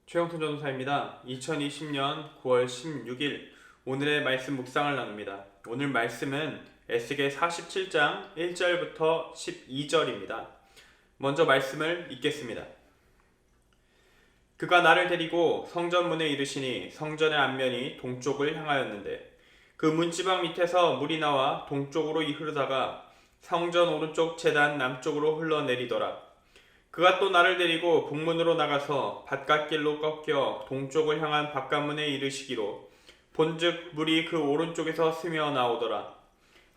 최영선 전도사입니다. 2020년 9월 16일 오늘의 말씀 묵상을 나눕니다. 오늘 말씀은 에스겔 47장 1절부터 12절입니다. 먼저 말씀을 읽겠습니다. 그가 나를 데리고 성전문에 이르시니 성전의 앞면이 동쪽을 향하였는데 그 문지방 밑에서 물이 나와 동쪽으로 흐르다가 성전 오른쪽 제단 남쪽으로 흘러내리더라. 그가 또 나를 데리고 북문으로 나가서 바깥길로 꺾여 동쪽을 향한 바깥문에 이르시기로 본즉 물이 그 오른쪽에서 스며 나오더라.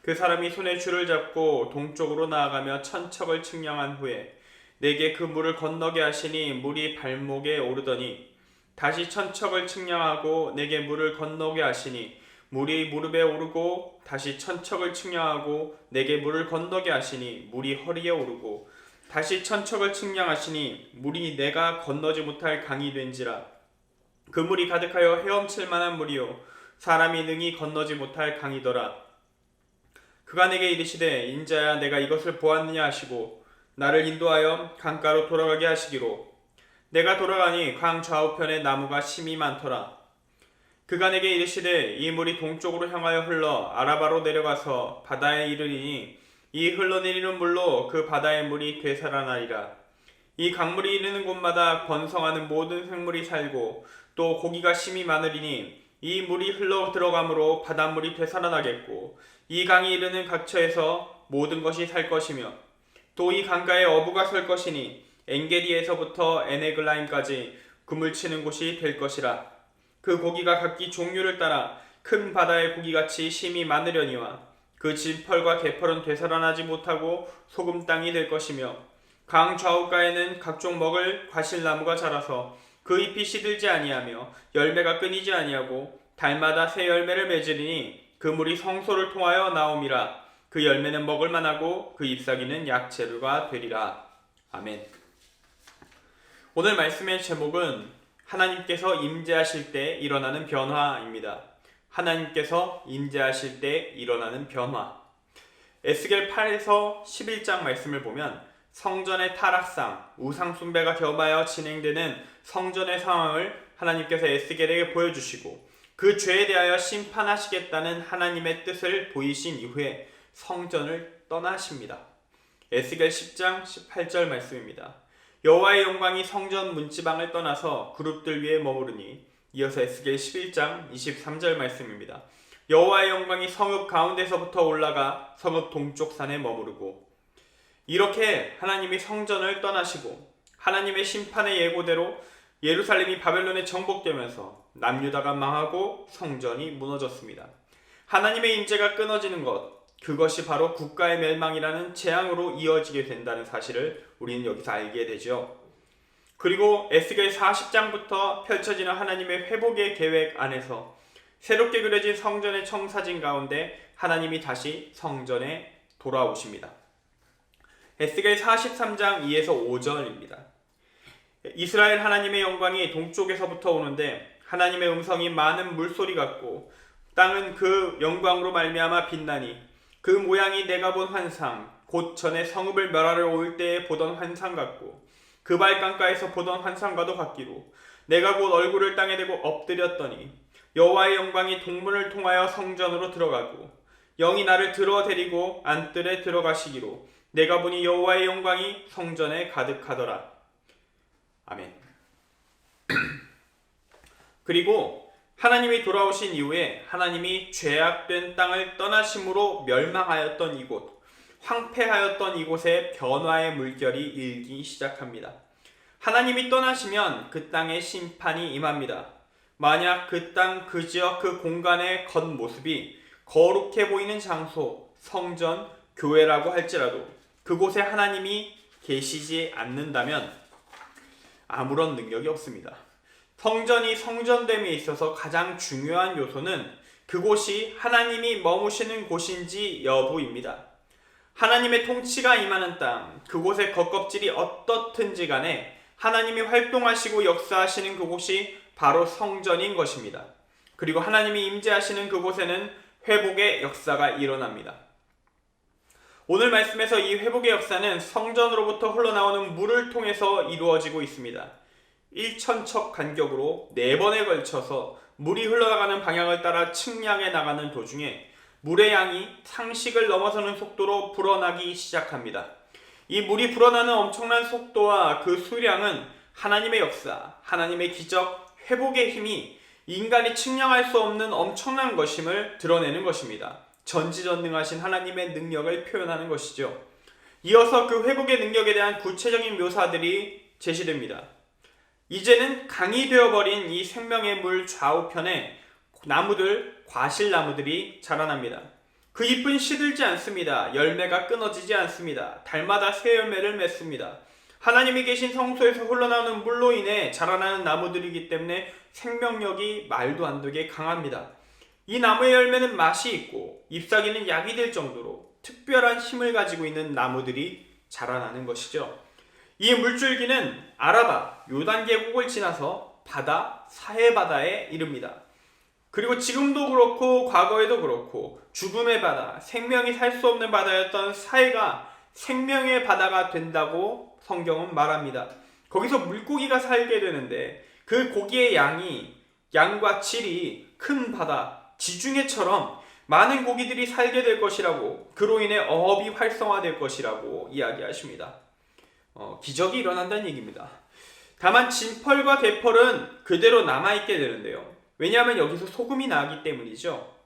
그 사람이 손에 줄을 잡고 동쪽으로 나아가며 천척을 측량한 후에 내게 그 물을 건너게 하시니 물이 발목에 오르더니 다시 천척을 측량하고 내게 물을 건너게 하시니 물이 무릎에 오르고 다시 천척을 측량하고 내게 물을 건너게 하시니 물이 허리에 오르고 다시 천척을 측량하시니 물이 내가 건너지 못할 강이 된지라. 그 물이 가득하여 헤엄칠 만한 물이요 사람이 능히 건너지 못할 강이더라. 그가 내게 이르시되 인자야 내가 이것을 보았느냐 하시고 나를 인도하여 강가로 돌아가게 하시기로 내가 돌아가니 강 좌우편에 나무가 심이 많더라. 그가 내게 이르시되 이 물이 동쪽으로 향하여 흘러 아라바로 내려가서 바다에 이르리니 이 흘러내리는 물로 그 바다의 물이 되살아나리라. 이 강물이 이르는 곳마다 번성하는 모든 생물이 살고 또 고기가 심이 많으리니 이 물이 흘러 들어가므로 바닷물이 되살아나겠고 이 강이 이르는 각처에서 모든 것이 살 것이며 또 이 강가에 어부가 설 것이니 엔게디에서부터 에네글라임까지 그물 치는 곳이 될 것이라. 그 고기가 각기 종류를 따라 큰 바다의 고기같이 심이 많으려니와 그 진펄과 개펄은 되살아나지 못하고 소금 땅이 될 것이며 강 좌우가에는 각종 먹을 과실나무가 자라서 그 잎이 시들지 아니하며 열매가 끊이지 아니하고 달마다 새 열매를 맺으리니 그 물이 성소를 통하여 나옴이라. 그 열매는 먹을 만하고 그 잎사귀는 약재료가 되리라. 아멘. 오늘 말씀의 제목은 하나님께서 임재하실 때 일어나는 변화입니다. 하나님께서 임재하실 때 일어나는 변화. 에스겔 8에서 11장 말씀을 보면 성전의 타락상, 우상 숭배가 겸하여 진행되는 성전의 상황을 하나님께서 에스겔에게 보여주시고 그 죄에 대하여 심판하시겠다는 하나님의 뜻을 보이신 이후에 성전을 떠나십니다. 에스겔 10장 18절 말씀입니다. 여호와의 영광이 성전 문지방을 떠나서 그룹들 위에 머무르니 이어서 에스겔 11장 23절 말씀입니다. 여호와의 영광이 성읍 가운데서부터 올라가 성읍 동쪽 산에 머무르고 이렇게 하나님이 성전을 떠나시고 하나님의 심판의 예고대로 예루살렘이 바벨론에 정복되면서 남유다가 망하고 성전이 무너졌습니다. 하나님의 임재가 끊어지는 것, 그것이 바로 국가의 멸망이라는 재앙으로 이어지게 된다는 사실을 우리는 여기서 알게 되죠. 그리고 에스겔 40장부터 펼쳐지는 하나님의 회복의 계획 안에서 새롭게 그려진 성전의 청사진 가운데 하나님이 다시 성전에 돌아오십니다. 에스겔 43장 2에서 5절입니다. 이스라엘 하나님의 영광이 동쪽에서부터 오는데 하나님의 음성이 많은 물소리 같고 땅은 그 영광으로 말미암아 빛나니 그 모양이 내가 본 환상 곧 전에 성읍을 멸하러 올 때에 보던 환상 같고 그 발강가에서 보던 환상과도 같기로 내가 곧 얼굴을 땅에 대고 엎드렸더니 여호와의 영광이 동문을 통하여 성전으로 들어가고 영이 나를 들어 데리고 안뜰에 들어가시기로 내가 보니 여호와의 영광이 성전에 가득하더라. 아멘. 그리고 하나님이 돌아오신 이후에 하나님이 죄악된 땅을 떠나심으로 멸망하였던 이곳, 황폐하였던 이곳에 변화의 물결이 일기 시작합니다. 하나님이 떠나시면 그 땅에 심판이 임합니다. 만약 그 땅, 그 지역, 그 공간의 겉모습이 거룩해 보이는 장소, 성전, 교회라고 할지라도 그곳에 하나님이 계시지 않는다면 아무런 능력이 없습니다. 성전이 성전됨에 있어서 가장 중요한 요소는 그곳이 하나님이 머무시는 곳인지 여부입니다. 하나님의 통치가 임하는 땅, 그곳의 겉껍질이 어떻든지 간에 하나님이 활동하시고 역사하시는 그곳이 바로 성전인 것입니다. 그리고 하나님이 임재하시는 그곳에는 회복의 역사가 일어납니다. 오늘 말씀에서 이 회복의 역사는 성전으로부터 흘러나오는 물을 통해서 이루어지고 있습니다. 1,000척 간격으로 4번에 걸쳐서 물이 흘러나가는 방향을 따라 측량해 나가는 도중에 물의 양이 상식을 넘어서는 속도로 불어나기 시작합니다. 이 물이 불어나는 엄청난 속도와 그 수량은 하나님의 역사, 하나님의 기적, 회복의 힘이 인간이 측량할 수 없는 엄청난 것임을 드러내는 것입니다. 전지전능하신 하나님의 능력을 표현하는 것이죠. 이어서 그 회복의 능력에 대한 구체적인 묘사들이 제시됩니다. 이제는 강이 되어버린 이 생명의 물 좌우편에 나무들, 과실나무들이 자라납니다. 그 잎은 시들지 않습니다. 열매가 끊어지지 않습니다. 달마다 새 열매를 맺습니다. 하나님이 계신 성소에서 흘러나오는 물로 인해 자라나는 나무들이기 때문에 생명력이 말도 안 되게 강합니다. 이 나무의 열매는 맛이 있고 잎사귀는 약이 될 정도로 특별한 힘을 가지고 있는 나무들이 자라나는 것이죠. 이 물줄기는 아라바, 요단 계곡을 지나서 바다, 사해 바다에 이릅니다. 그리고 지금도 그렇고 과거에도 그렇고 죽음의 바다, 생명이 살 수 없는 바다였던 사해가 생명의 바다가 된다고 성경은 말합니다. 거기서 물고기가 살게 되는데 그 고기의 양과 질이 큰 바다, 지중해처럼 많은 고기들이 살게 될 것이라고, 그로 인해 어업이 활성화될 것이라고 이야기하십니다. 기적이 일어난다는 얘기입니다. 다만 진펄과 대펄은 그대로 남아있게 되는데요. 왜냐하면 여기서 소금이 나기 때문이죠.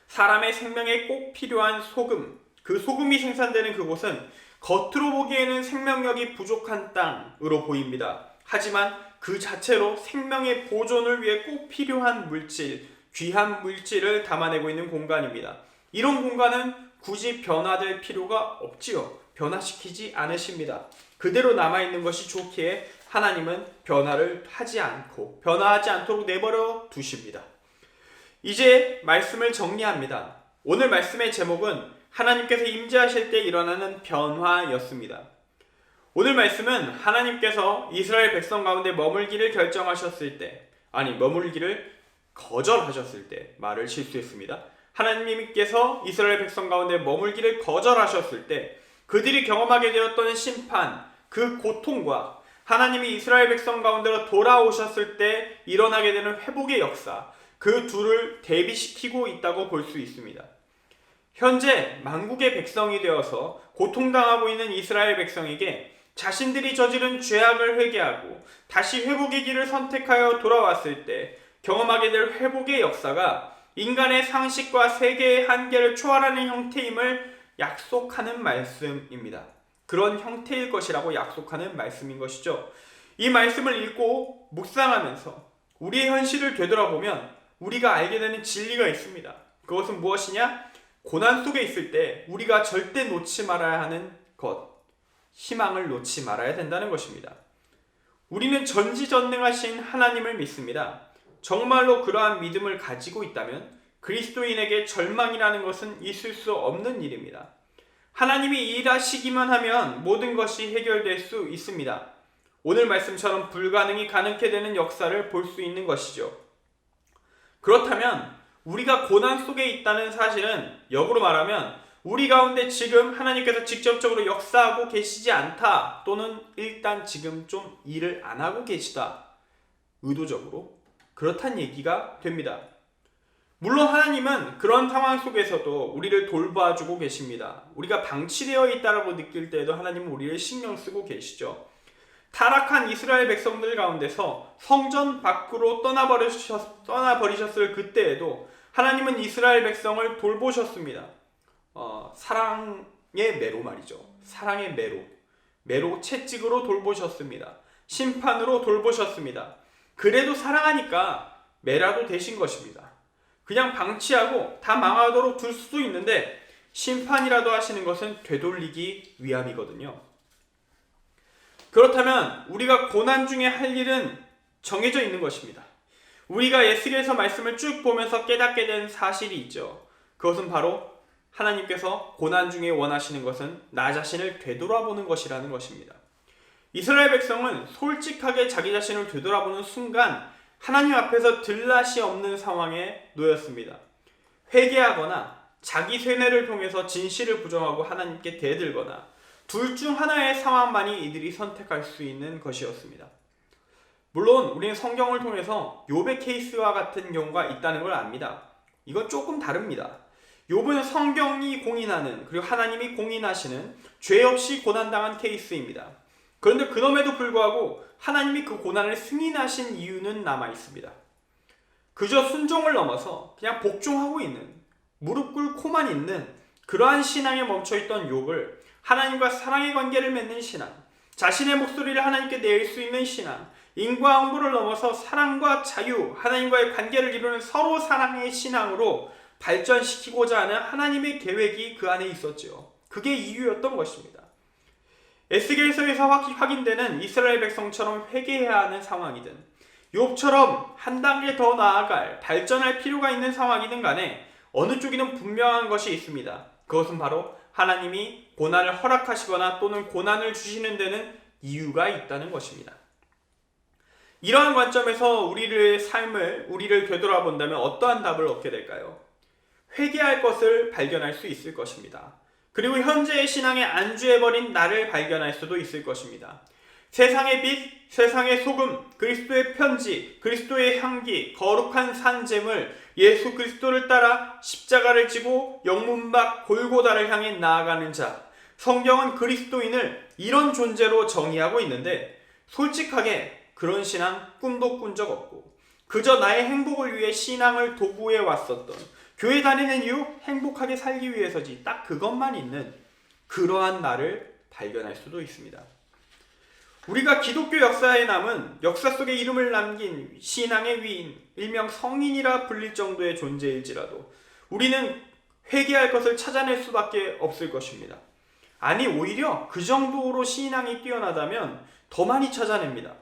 사람의 생명에 꼭 필요한 소금, 그 소금이 생산되는 그곳은 겉으로 보기에는 생명력이 부족한 땅으로 보입니다. 하지만 그 자체로 생명의 보존을 위해 꼭 필요한 물질, 귀한 물질을 담아내고 있는 공간입니다. 이런 공간은 굳이 변화될 필요가 없지요. 변화시키지 않으십니다. 그대로 남아있는 것이 좋기에 하나님은 변화하지 않도록 내버려 두십니다. 이제 말씀을 정리합니다. 오늘 말씀의 제목은 하나님께서 임재하실 때 일어나는 변화였습니다. 오늘 말씀은 하나님께서 이스라엘 백성 가운데 머물기를 거절하셨을 때 말을 실수했습니다. 하나님께서 이스라엘 백성 가운데 머물기를 거절하셨을 때 그들이 경험하게 되었던 심판, 그 고통과 하나님이 이스라엘 백성 가운데로 돌아오셨을 때 일어나게 되는 회복의 역사, 그 둘을 대비시키고 있다고 볼 수 있습니다. 현재 만국의 백성이 되어서 고통당하고 있는 이스라엘 백성에게 자신들이 저지른 죄악을 회개하고 다시 회복의 길을 선택하여 돌아왔을 때 경험하게 될 회복의 역사가 인간의 상식과 세계의 한계를 초월하는 형태임을 약속하는 말씀입니다. 그런 형태일 것이라고 약속하는 말씀인 것이죠. 이 말씀을 읽고 묵상하면서 우리의 현실을 되돌아보면 우리가 알게 되는 진리가 있습니다. 그것은 무엇이냐? 고난 속에 있을 때 우리가 절대 놓지 말아야 하는 것, 희망을 놓지 말아야 된다는 것입니다. 우리는 전지전능하신 하나님을 믿습니다. 정말로 그러한 믿음을 가지고 있다면 그리스도인에게 절망이라는 것은 있을 수 없는 일입니다. 하나님이 일하시기만 하면 모든 것이 해결될 수 있습니다. 오늘 말씀처럼 불가능이 가능케 되는 역사를 볼 수 있는 것이죠. 그렇다면 우리가 고난 속에 있다는 사실은 역으로 말하면 우리 가운데 지금 하나님께서 직접적으로 역사하고 계시지 않다, 또는 일단 지금 좀 일을 안 하고 계시다, 의도적으로 그렇단 얘기가 됩니다. 물론 하나님은 그런 상황 속에서도 우리를 돌봐주고 계십니다. 우리가 방치되어 있다고 느낄 때에도 하나님은 우리를 신경 쓰고 계시죠. 타락한 이스라엘 백성들 가운데서 성전 밖으로 떠나버리셨을 그때에도 하나님은 이스라엘 백성을 돌보셨습니다. 사랑의 매로 말이죠. 사랑의 매로 채찍으로 돌보셨습니다. 심판으로 돌보셨습니다. 그래도 사랑하니까 매라도 되신 것입니다. 그냥 방치하고 다 망하도록 둘 수도 있는데 심판이라도 하시는 것은 되돌리기 위함이거든요. 그렇다면 우리가 고난 중에 할 일은 정해져 있는 것입니다. 우리가 에스겔서 말씀을 쭉 보면서 깨닫게 된 사실이 있죠. 그것은 바로 하나님께서 고난 중에 원하시는 것은 나 자신을 되돌아보는 것이라는 것입니다. 이스라엘 백성은 솔직하게 자기 자신을 되돌아보는 순간 하나님 앞에서 들락이 없는 상황에 놓였습니다. 회개하거나 자기 쇠뇌를 통해서 진실을 부정하고 하나님께 대들거나 둘 중 하나의 상황만이 이들이 선택할 수 있는 것이었습니다. 물론 우리는 성경을 통해서 욥의 케이스와 같은 경우가 있다는 걸 압니다. 이건 조금 다릅니다. 욥은 성경이 공인하는, 그리고 하나님이 공인하시는 죄 없이 고난당한 케이스입니다. 그런데 그럼에도 불구하고 하나님이 그 고난을 승인하신 이유는 남아 있습니다. 그저 순종을 넘어서 그냥 복종하고 있는, 무릎 꿇고만 있는 그러한 신앙에 멈춰있던 욥을 하나님과 사랑의 관계를 맺는 신앙, 자신의 목소리를 하나님께 낼 수 있는 신앙, 인과응보를 넘어서 사랑과 자유, 하나님과의 관계를 이루는 서로 사랑의 신앙으로 발전시키고자 하는 하나님의 계획이 그 안에 있었지요. 그게 이유였던 것입니다. 에스겔서에서 확인되는 이스라엘 백성처럼 회개해야 하는 상황이든 욥처럼 한 단계 더 나아갈, 발전할 필요가 있는 상황이든 간에 어느 쪽이든 분명한 것이 있습니다. 그것은 바로 하나님이 고난을 허락하시거나 또는 고난을 주시는 데는 이유가 있다는 것입니다. 이러한 관점에서 우리를 되돌아본다면 어떠한 답을 얻게 될까요? 회개할 것을 발견할 수 있을 것입니다. 그리고 현재의 신앙에 안주해버린 나를 발견할 수도 있을 것입니다. 세상의 빛, 세상의 소금, 그리스도의 편지, 그리스도의 향기, 거룩한 산재물, 예수 그리스도를 따라 십자가를 지고 영문밖 골고다를 향해 나아가는 자, 성경은 그리스도인을 이런 존재로 정의하고 있는데 솔직하게 그런 신앙 꿈도 꾼 적 없고 그저 나의 행복을 위해 신앙을 도구해 왔었던, 교회 다니는 이유 행복하게 살기 위해서지, 딱 그것만 있는 그러한 나를 발견할 수도 있습니다. 우리가 기독교 역사에 남은, 역사 속에 이름을 남긴 신앙의 위인, 일명 성인이라 불릴 정도의 존재일지라도 우리는 회개할 것을 찾아낼 수밖에 없을 것입니다. 아니, 오히려 그 정도로 신앙이 뛰어나다면 더 많이 찾아냅니다.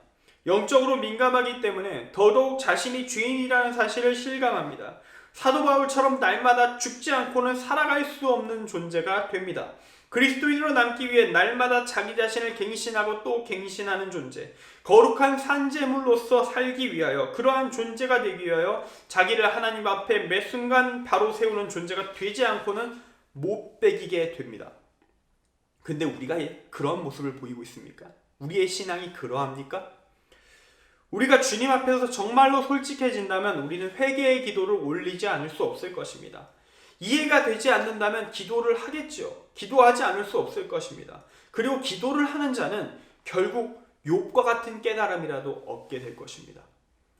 영적으로 민감하기 때문에 더더욱 자신이 죄인이라는 사실을 실감합니다. 사도 바울처럼 날마다 죽지 않고는 살아갈 수 없는 존재가 됩니다. 그리스도인으로 남기 위해 날마다 자기 자신을 갱신하고 또 갱신하는 존재, 거룩한 산재물로서 살기 위하여, 그러한 존재가 되기 위하여 자기를 하나님 앞에 매 순간 바로 세우는 존재가 되지 않고는 못 배기게 됩니다. 근데 우리가 그런 모습을 보이고 있습니까? 우리의 신앙이 그러합니까? 우리가 주님 앞에서 정말로 솔직해진다면 우리는 회개의 기도를 올리지 않을 수 없을 것입니다. 이해가 되지 않는다면 기도를 하겠죠. 기도하지 않을 수 없을 것입니다. 그리고 기도를 하는 자는 결국 욥과 같은 깨달음이라도 얻게 될 것입니다.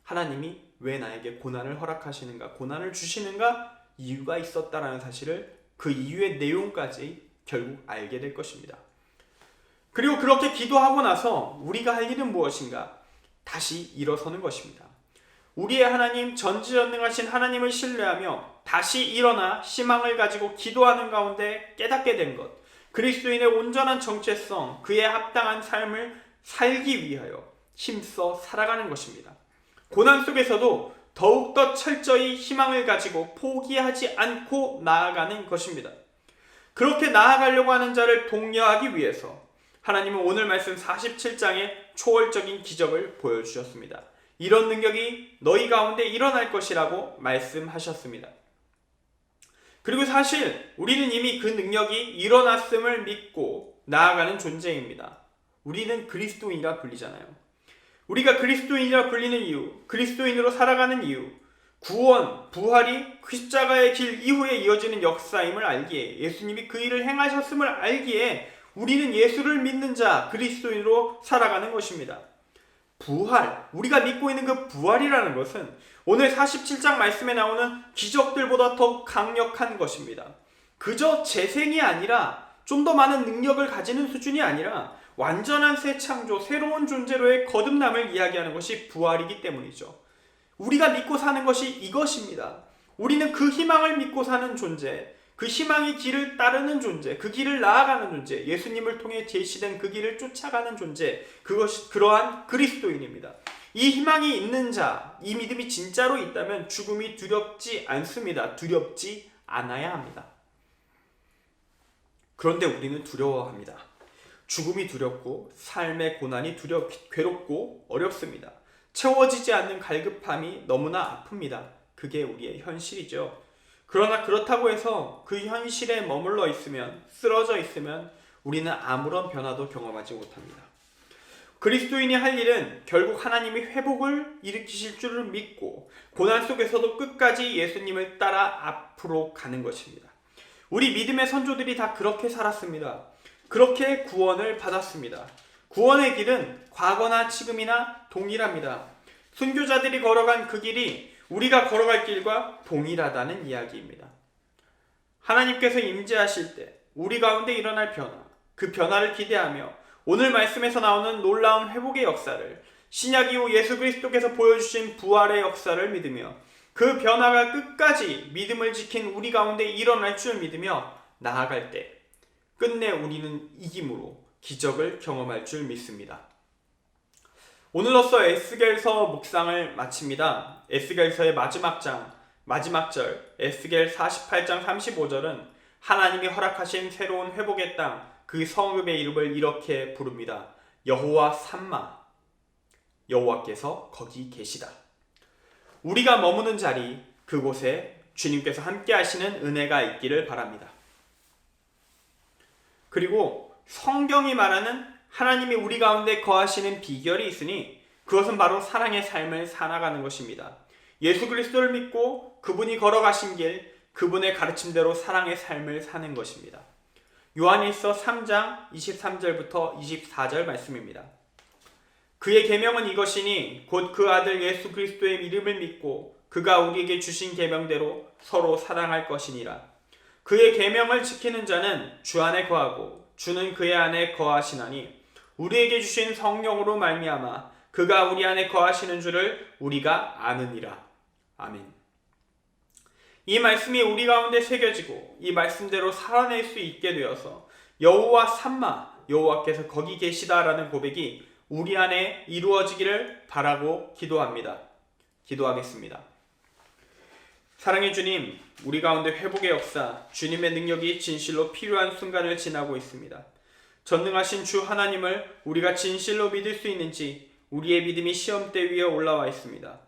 하나님이 왜 나에게 고난을 허락하시는가, 고난을 주시는가, 이유가 있었다라는 사실을, 그 이유의 내용까지 결국 알게 될 것입니다. 그리고 그렇게 기도하고 나서 우리가 할 일은 무엇인가? 다시 일어서는 것입니다. 우리의 하나님, 전지전능하신 하나님을 신뢰하며 다시 일어나 희망을 가지고 기도하는 가운데 깨닫게 된 것, 그리스도인의 온전한 정체성, 그에 합당한 삶을 살기 위하여 힘써 살아가는 것입니다. 고난 속에서도 더욱더 철저히 희망을 가지고 포기하지 않고 나아가는 것입니다. 그렇게 나아가려고 하는 자를 독려하기 위해서 하나님은 오늘 말씀 47장에 초월적인 기적을 보여주셨습니다. 이런 능력이 너희 가운데 일어날 것이라고 말씀하셨습니다. 그리고 사실 우리는 이미 그 능력이 일어났음을 믿고 나아가는 존재입니다. 우리는 그리스도인이라 불리잖아요. 우리가 그리스도인이라 불리는 이유, 그리스도인으로 살아가는 이유, 구원, 부활이 십자가의 길 이후에 이어지는 역사임을 알기에, 예수님이 그 일을 행하셨음을 알기에 우리는 예수를 믿는 자, 그리스도인으로 살아가는 것입니다. 부활, 우리가 믿고 있는 그 부활이라는 것은 오늘 47장 말씀에 나오는 기적들보다 더 강력한 것입니다. 그저 재생이 아니라, 좀 더 많은 능력을 가지는 수준이 아니라 완전한 새 창조, 새로운 존재로의 거듭남을 이야기하는 것이 부활이기 때문이죠. 우리가 믿고 사는 것이 이것입니다. 우리는 그 희망을 믿고 사는 존재, 그 희망의 길을 따르는 존재, 그 길을 나아가는 존재, 예수님을 통해 제시된 그 길을 쫓아가는 존재, 그것이 그러한 그리스도인입니다. 이 희망이 있는 자, 이 믿음이 진짜로 있다면 죽음이 두렵지 않습니다. 두렵지 않아야 합니다. 그런데 우리는 두려워합니다. 죽음이 두렵고 삶의 고난이 괴롭고 어렵습니다. 채워지지 않는 갈급함이 너무나 아픕니다. 그게 우리의 현실이죠. 그러나 그렇다고 해서 그 현실에 머물러 있으면, 쓰러져 있으면 우리는 아무런 변화도 경험하지 못합니다. 그리스도인이 할 일은 결국 하나님이 회복을 일으키실 줄을 믿고 고난 속에서도 끝까지 예수님을 따라 앞으로 가는 것입니다. 우리 믿음의 선조들이 다 그렇게 살았습니다. 그렇게 구원을 받았습니다. 구원의 길은 과거나 지금이나 동일합니다. 순교자들이 걸어간 그 길이 우리가 걸어갈 길과 동일하다는 이야기입니다. 하나님께서 임재하실 때 우리 가운데 일어날 변화, 그 변화를 기대하며 오늘 말씀에서 나오는 놀라운 회복의 역사를, 신약 이후 예수 그리스도께서 보여주신 부활의 역사를 믿으며 그 변화가 끝까지 믿음을 지킨 우리 가운데 일어날 줄 믿으며 나아갈 때 끝내 우리는 이김으로 기적을 경험할 줄 믿습니다. 오늘로써 에스겔서 묵상을 마칩니다. 에스겔서의 마지막 장, 마지막 절, 에스겔 48장 35절은 하나님이 허락하신 새로운 회복의 땅, 그 성읍의 이름을 이렇게 부릅니다. 여호와 삼마, 여호와께서 거기 계시다. 우리가 머무는 자리, 그곳에 주님께서 함께 하시는 은혜가 있기를 바랍니다. 그리고 성경이 말하는 하나님이 우리 가운데 거하시는 비결이 있으니 그것은 바로 사랑의 삶을 살아가는 것입니다. 예수 그리스도를 믿고 그분이 걸어가신 길, 그분의 가르침대로 사랑의 삶을 사는 것입니다. 요한일서 3장 23절부터 24절 말씀입니다. 그의 계명은 이것이니 곧 그 아들 예수 그리스도의 이름을 믿고 그가 우리에게 주신 계명대로 서로 사랑할 것이니라. 그의 계명을 지키는 자는 주 안에 거하고 주는 그의 안에 거하시나니 우리에게 주신 성령으로 말미암아 그가 우리 안에 거하시는 줄을 우리가 아느니라. 아멘. 이 말씀이 우리 가운데 새겨지고 이 말씀대로 살아낼 수 있게 되어서 여호와 삼마, 여호와께서 거기 계시다라는 고백이 우리 안에 이루어지기를 바라고 기도합니다. 기도하겠습니다. 사랑의 주님, 우리 가운데 회복의 역사, 주님의 능력이 진실로 필요한 순간을 지나고 있습니다. 전능하신 주 하나님을 우리가 진실로 믿을 수 있는지 우리의 믿음이 시험대 위에 올라와 있습니다.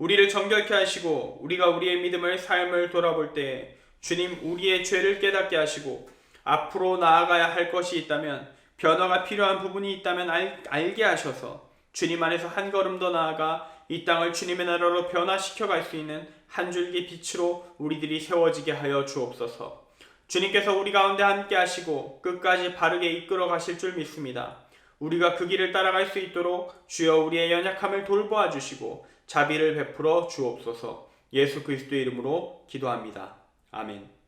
우리를 정결케 하시고 우리가 우리의 믿음을 삶을 돌아볼 때 주님 우리의 죄를 깨닫게 하시고 앞으로 나아가야 할 것이 있다면 변화가 필요한 부분이 있다면 알게 하셔서 주님 안에서 한 걸음 더 나아가 이 땅을 주님의 나라로 변화시켜 갈 수 있는 한 줄기 빛으로 우리들이 세워지게 하여 주옵소서. 주님께서 우리 가운데 함께 하시고 끝까지 바르게 이끌어 가실 줄 믿습니다. 우리가 그 길을 따라갈 수 있도록 주여 우리의 연약함을 돌보아 주시고 자비를 베풀어 주옵소서. 예수 그리스도의 이름으로 기도합니다. 아멘.